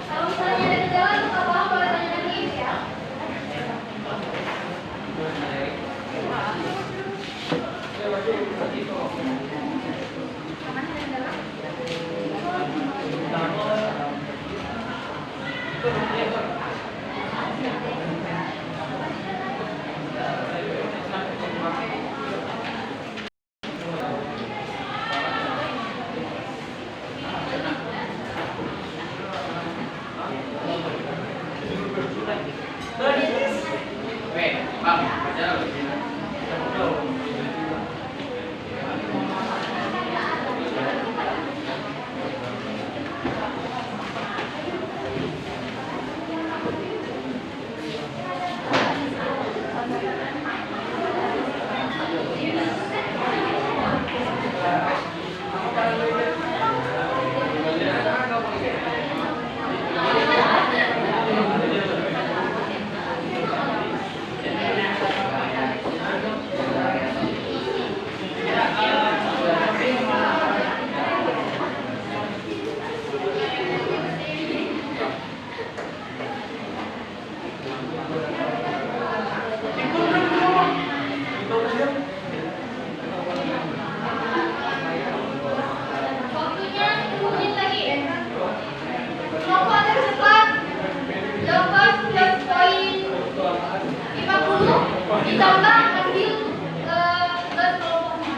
Kalau misalnya ada kendala atau apa-apa boleh tanya lagi ya. Waktunya 10 menit lagi. Kelompok ada cepat. Jawaban 9,50 ditambah hasil tes kelompoknya.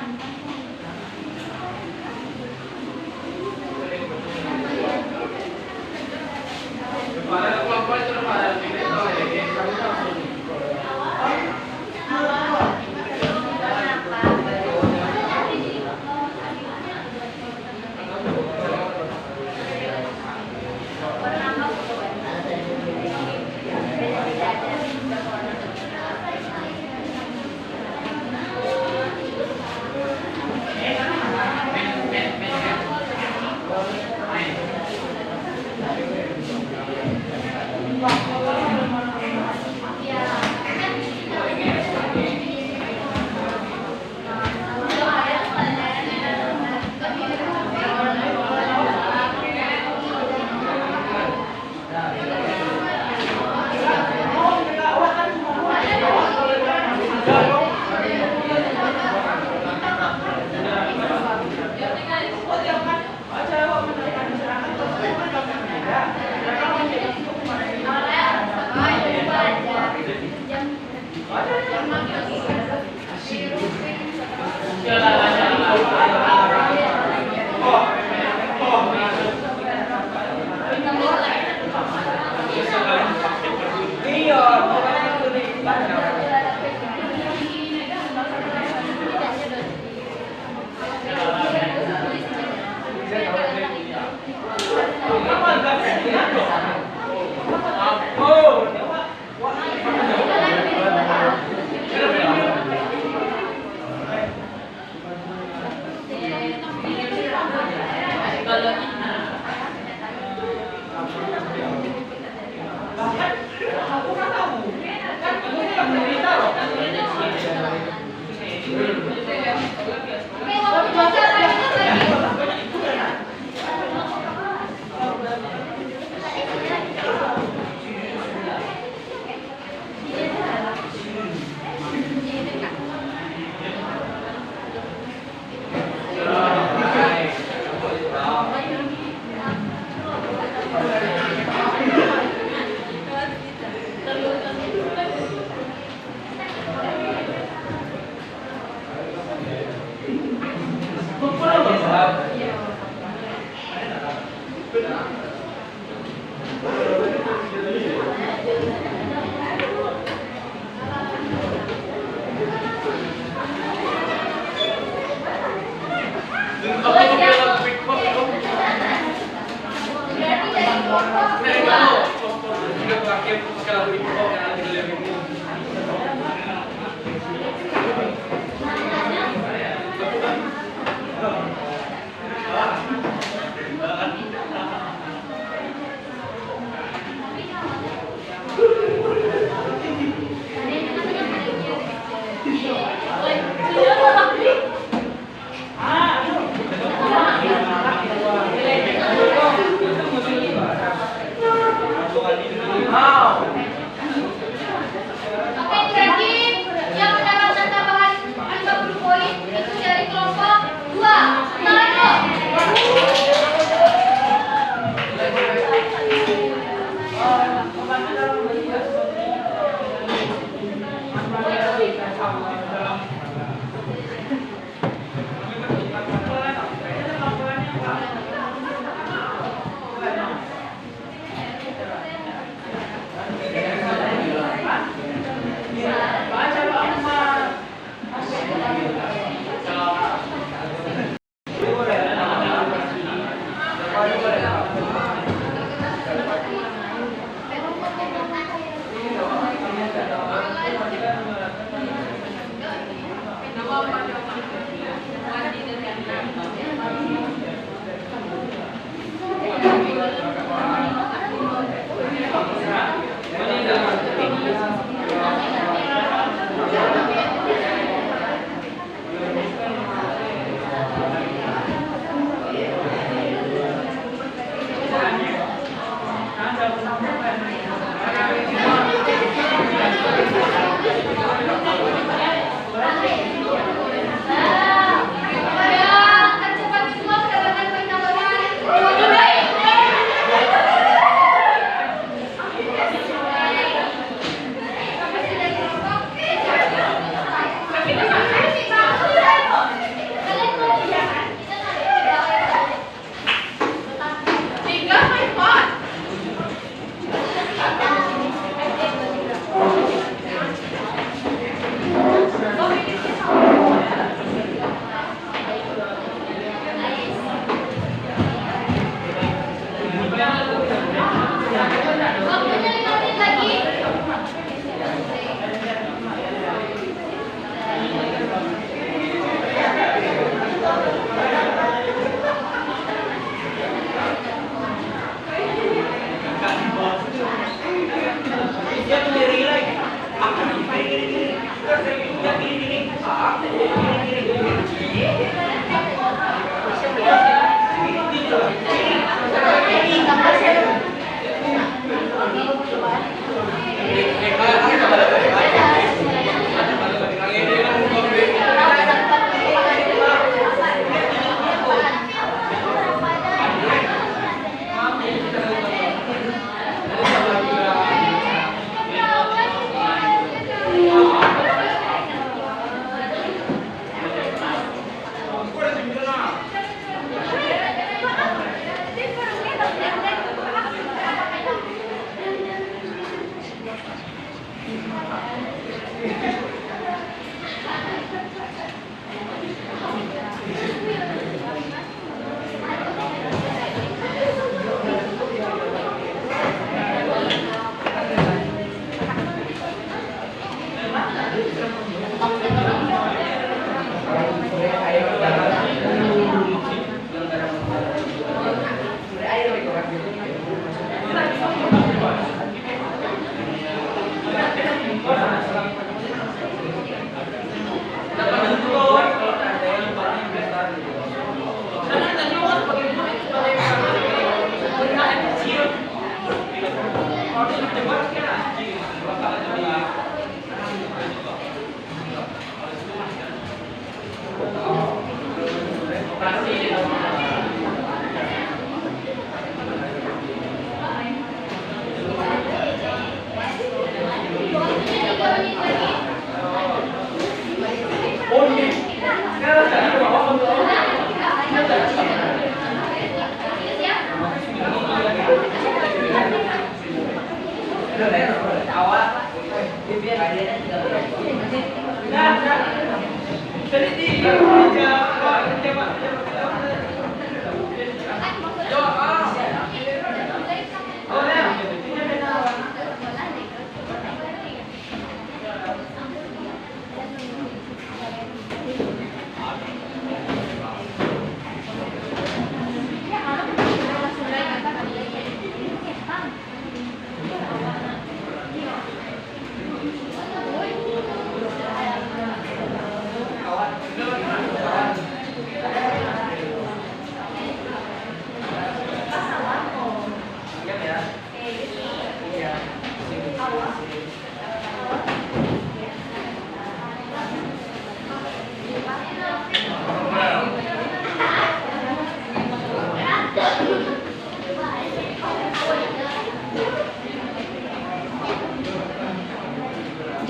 Para kelompok itu ada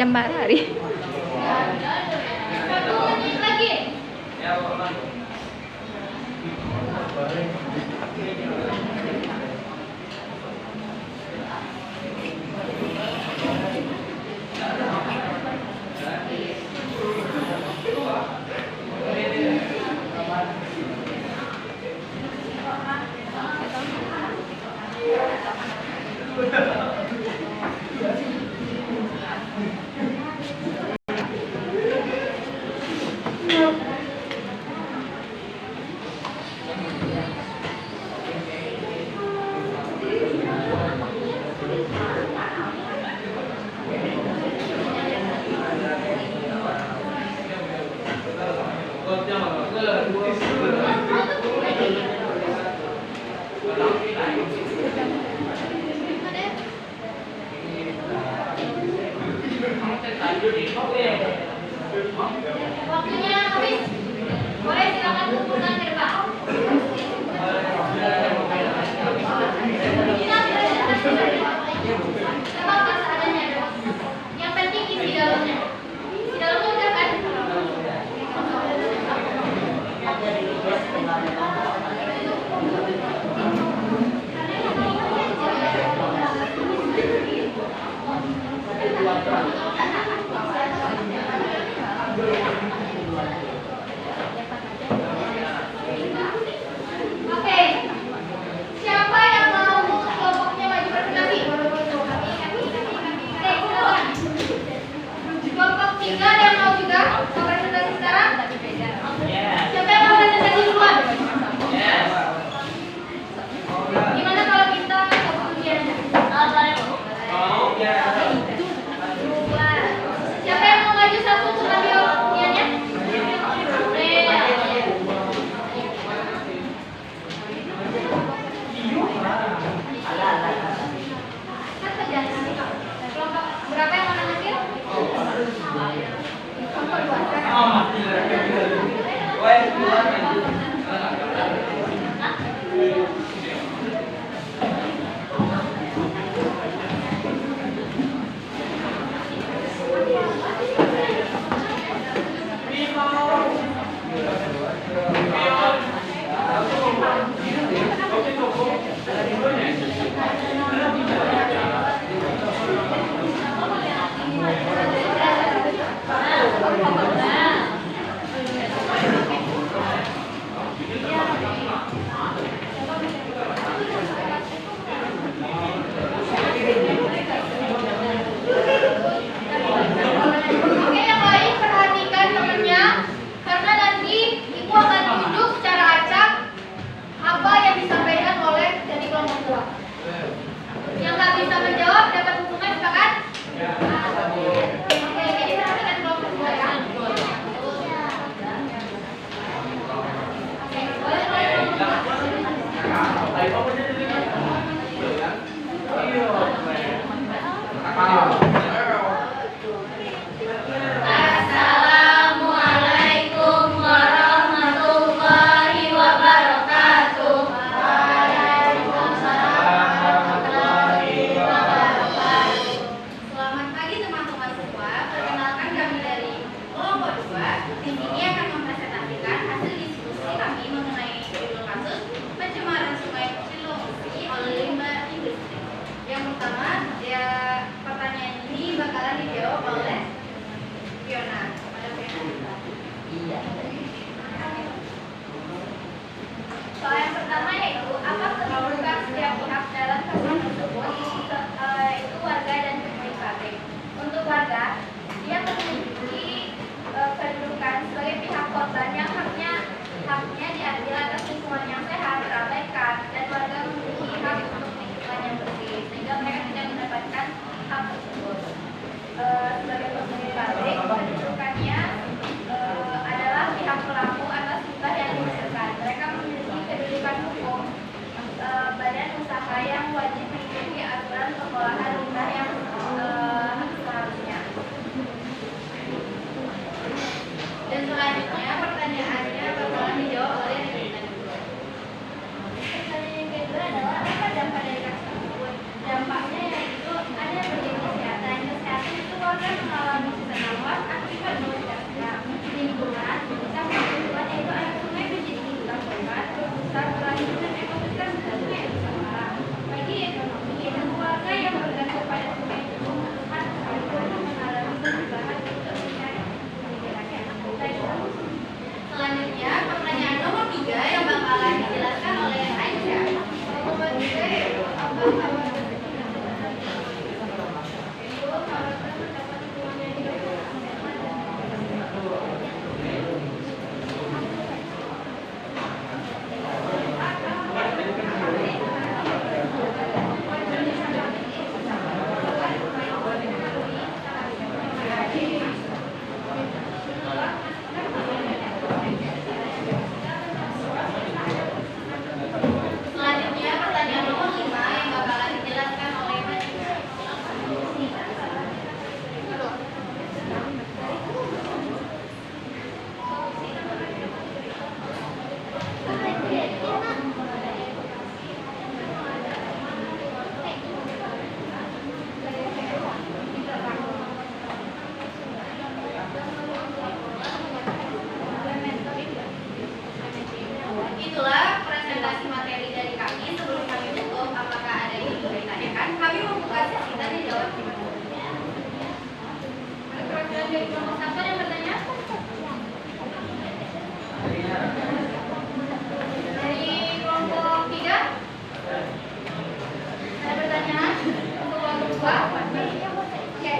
Jam berapa hari? 1 menit lagi. Waktunya habis. Boleh silakan kumpulkan ke depan. Coba pas adanya. Yang penting isi dalamnya. Isi dalamnya udah kan? Oke. Siapa yang mau kelompoknya maju presentasi? Oke, silakan. Kelompok 3 ada yang mau juga mau presentasi sekarang? Siapa yang mau presentasi duluan? Gimana kalau kita fokus ujian aja? Siapa yang mau maju satu untuk ambil ujiannya? Kelompok berapa yang mau ngambil? Oke, yang lain perhatikan temennya, karena nanti ibu akan tunjuk secara acak apa yang disampaikan oleh dari kelompok 2. Yang nggak bisa menjawab dapat hukuman, sepakat? Oke, jadi perhatikan kelompok 2 ya. Oke, boleh. Assalamualaikum warahmatullahi wabarakatuh. Selamat pagi teman-teman semua. Perkenalkan kami dari kelompok 2. Tim ini akan mempresentasikan hasil diskusi kami mengenai judul kasus pencemaran Sungai Cilengsi oleh limbah industri. Yang pertama, pertanyaan ini bakalan dijawab oleh Fiona. Pada Fiona. Iya. yang wajib mengikuti aturan pengolahan limbah yang seharusnya. Dan selanjutnya pertanyaannya bakalan dijawab oleh Regina dulu. Pertanyaan yang kedua adalah apa dampak dari kasus tersebut? Dampaknya yaitu ada berbagai kesehatan. Kesehatan itu akan mengalami sisa nafas akibat melonjaknya lingkungan. Dampak kedua yaitu air sungai menjadi hilang korban, besar kelanjutan ekosistem sungai Nusantara. Bagi ekonomi dan keluarga yang bergantung pada sungai itu akan mengalami perubahan untuk mencari selanjutnya pertanyaan nomor 3 yang bakalan dijelaskan oleh Aisyah. Nomor 3 yaitu apa selanjutnya pertanyaan nomor 5 yang bakalan dijelaskan oleh Najwa. Itulah presentasi materi dari kami. Sebelum kami tutup, apakah ada yang ingin ditanyakan? Kami membuka sesi tanya jawab. Ada perwakilan dari kelompok 1 yang bertanya? Dari kelompok 3? Ada pertanyaan? Untuk kelompok 2? Ya.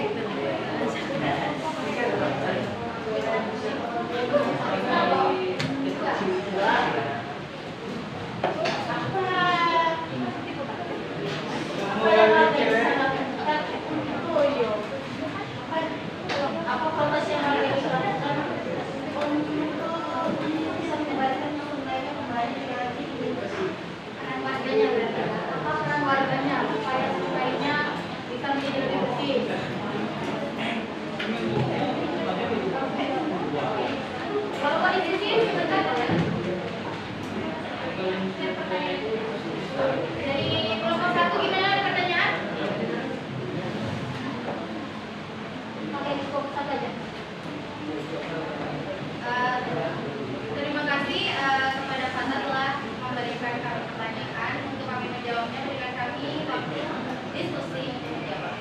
Apa proses yang harus dilakukan untuk bisa mengembalikan nilainya kembali ke peran warganya berarti apa peran warganya supaya sungainya bisa menjadi lebih bersih. Kalau kondisi sebentar ya. Dari kelompok 1 gimana, ada pertanyaan? Oke, cukup satu aja. Terima kasih kepada Fata telah memberikan kami pertanyaan. Untuk kami menjawabnya, berikan kami waktu diskusi untuk menjawab.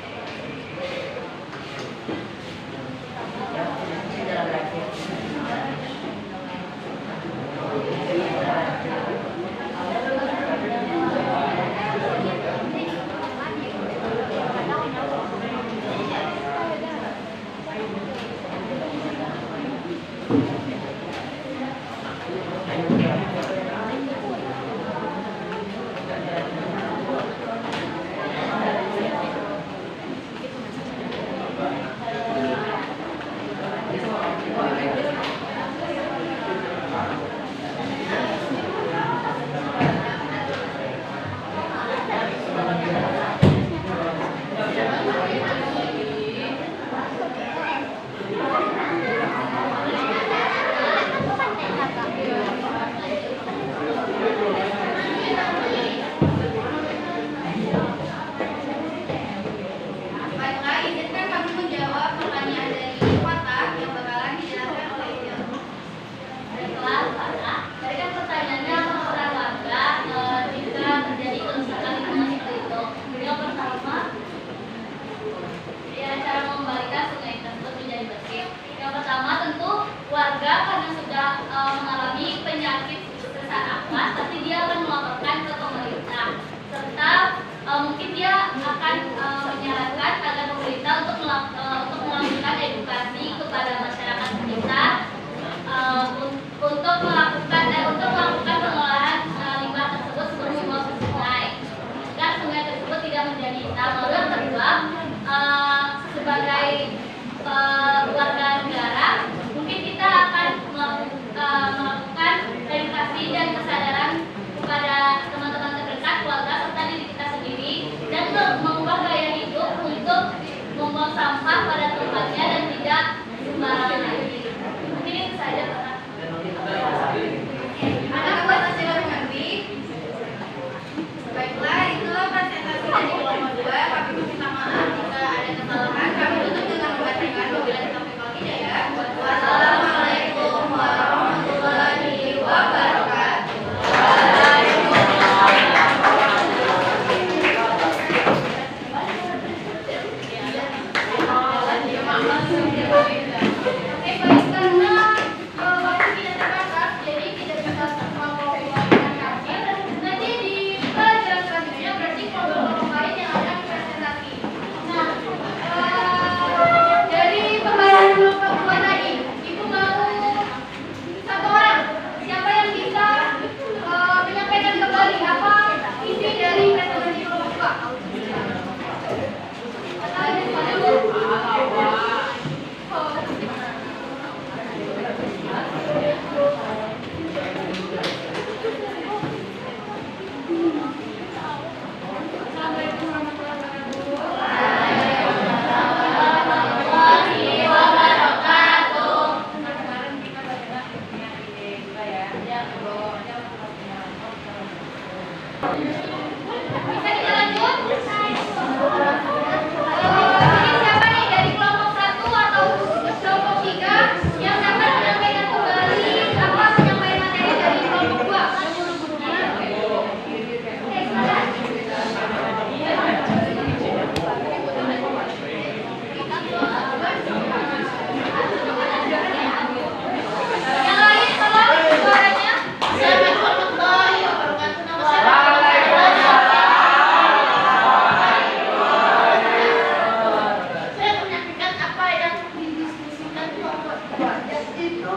itu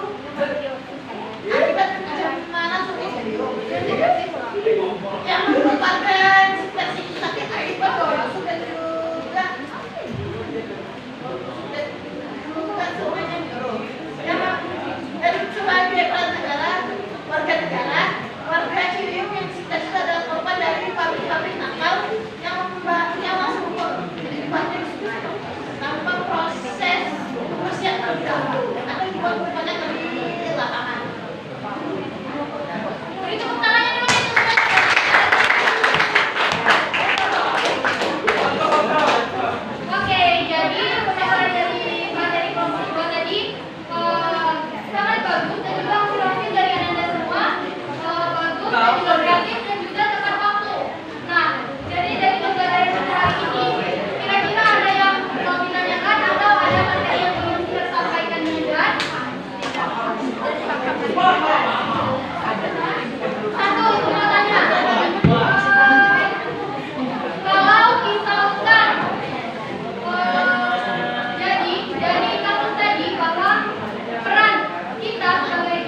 akibat mana yang merupakan sakit akibat orang sudah juga semuanya yang sebagai warga negara Cirium yang cita-cita adalah korban dari pabrik-pabrik nakal yang masuk ke pabrik tanpa proses persiapan terlebih dahulu atau dibuat banyak di lapangan. Beri tepuk tangannya dulu. Oke, jadi pemaparan dari materi kelompok 2 tadi sangat bagus dan juga hasil dari Anda semua bagus dan juga kreatif dan juga tepat waktu. Nah, jadi dari pembelajaran kita hari ini, kira-kira ada yang mau ditanyakan atau ada materi yang belum disampaikan juga? Satu, mau tanya. Kalau misalkan jadi dari kasus tadi bahwa peran kita sebagai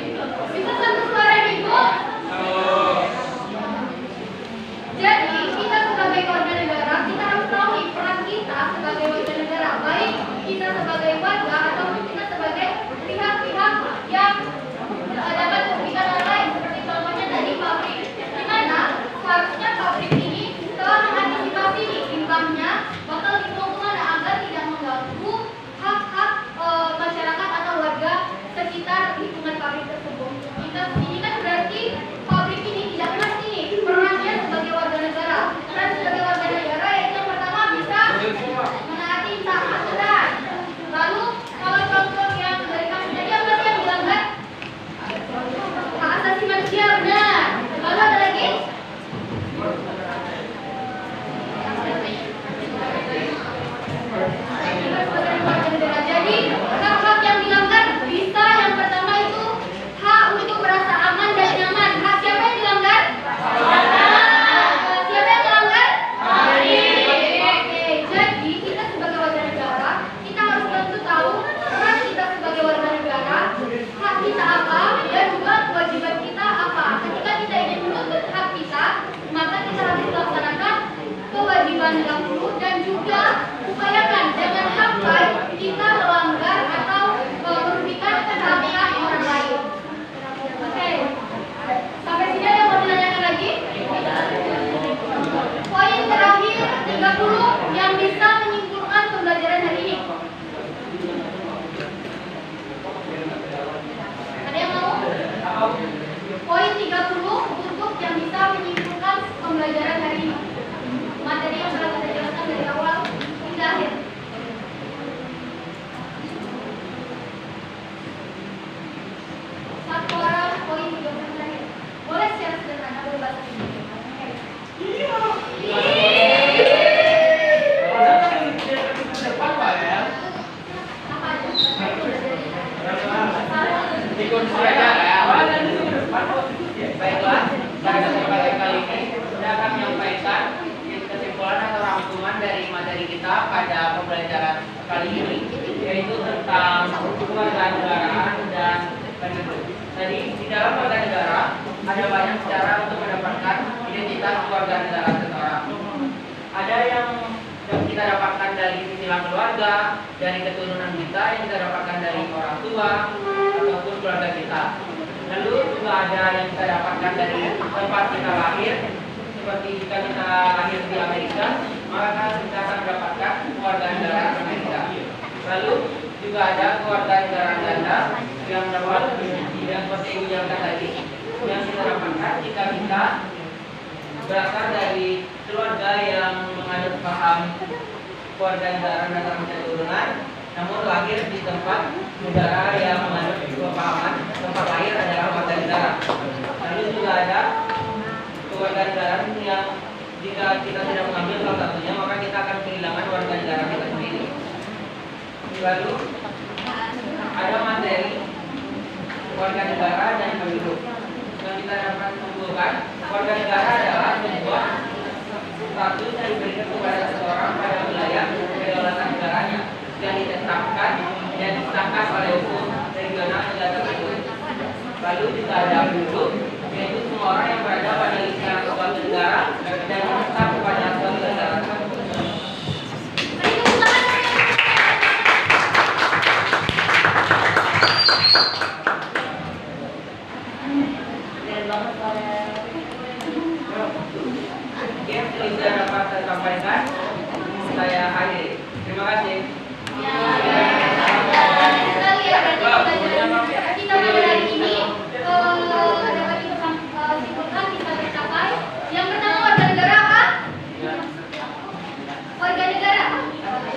bisa satu suara ibu. Jadi kita sebagai warga negara kita harus tahu nih peran kita sebagai warga negara, baik kita sebagai warga ataupun kita sebagai pihak-pihak yang dapat merugikan orang lain, seperti contohnya tadi pabrik, di mana seharusnya pabrik ini telah mengantisipasi nih limbahnya bakal dibuang kemana agar tidak mengganggu hak-hak masyarakat atau warga sekitar lingkungan pabrik tersebut. Ini kan berarti pabrik ini tidak keras ini perannya sebagai warga negara. Peran sebagai warga negara yaitu yang pertama bisa menaati aturan. Lalu kalau contoh yang dari kamu tadi apa sih yang dilanggar? Hak asasi manusia, benar. Lalu ada lagi? Jadi hak-hak yang dilanggar bisa yang pertama itu hak untuk merasa aman dan nyaman. Hak siapa yang dilanggar? Siapa yang dilanggar? Oke, jadi kita sebagai warga negara kita harus tentu tahu peran kita sebagai warga negara, hak kita apa dan juga kewajiban kita apa. Ketika kita ingin menuntut hak kita, maka kita harus melaksanakan kewajiban dahulu dan juga upayakan jangan sampai kita melanggar atau merugikan hak orang lain. Oke, sampai sini ada yang mau ditanyakan lagi? Poin terakhir 30 yang bisa menyimpulkan pembelajaran hari ini. Ada yang mau? Poin 30 untuk yang bisa menyimpulkan pembelajaran hari ini. Materi yang sudah kita jelaskan dari awal hingga akhir. Satu orang poin 30 terakhir. Boleh secara sederhana berbahasa Indonesia. Apa aja? Ikut mereka ya. Baiklah, pada kesempatan kali ini saya akan menyampaikan kesimpulan atau rangkuman dari materi kita pada pembelajaran kali ini, yaitu tentang kewarganegaraan dan tadi di dalam warga negara ada banyak cara untuk mendapatkan identitas warga negara seseorang. Ada yang kita dapatkan dari silsilah keluarga, dari keturunan kita yang kita dapatkan dari orang tua ataupun keluarga kita. Lalu juga ada yang kita dapatkan dari tempat kita lahir, seperti jika kita lahir di Amerika, maka kita akan mendapatkan keluarga negara Amerika. Lalu juga ada keluarga negara ganda yang dapat yang seperti ibu jelaskan tadi, yang kita dapatkan jika kita berasal dari keluarga yang menganut paham keluarga negara dan keturunan, namun lahir di tempat negara yang menganut pemahaman tempat lahir adalah warga negara. Lalu juga ada keluarga negara yang jika kita tidak mengambil salah satunya, maka kita akan kehilangan warga negara kita sendiri. Lalu ada materi warga negara dan penduduk yang kita dapat simpulkan. Warga negara adalah sebuah status yang diberikan kepada seseorang pada wilayah kedaulatan negaranya yang ditetapkan dan disahkan oleh hukum regional negara Lalu juga ada penduduk, yaitu semua orang yang berada pada lingkaran suatu negara dan menetap kepada suatu negara. Oke, sudah dapat saya sampaikan. Saya akhiri. Terima kasih. Ya.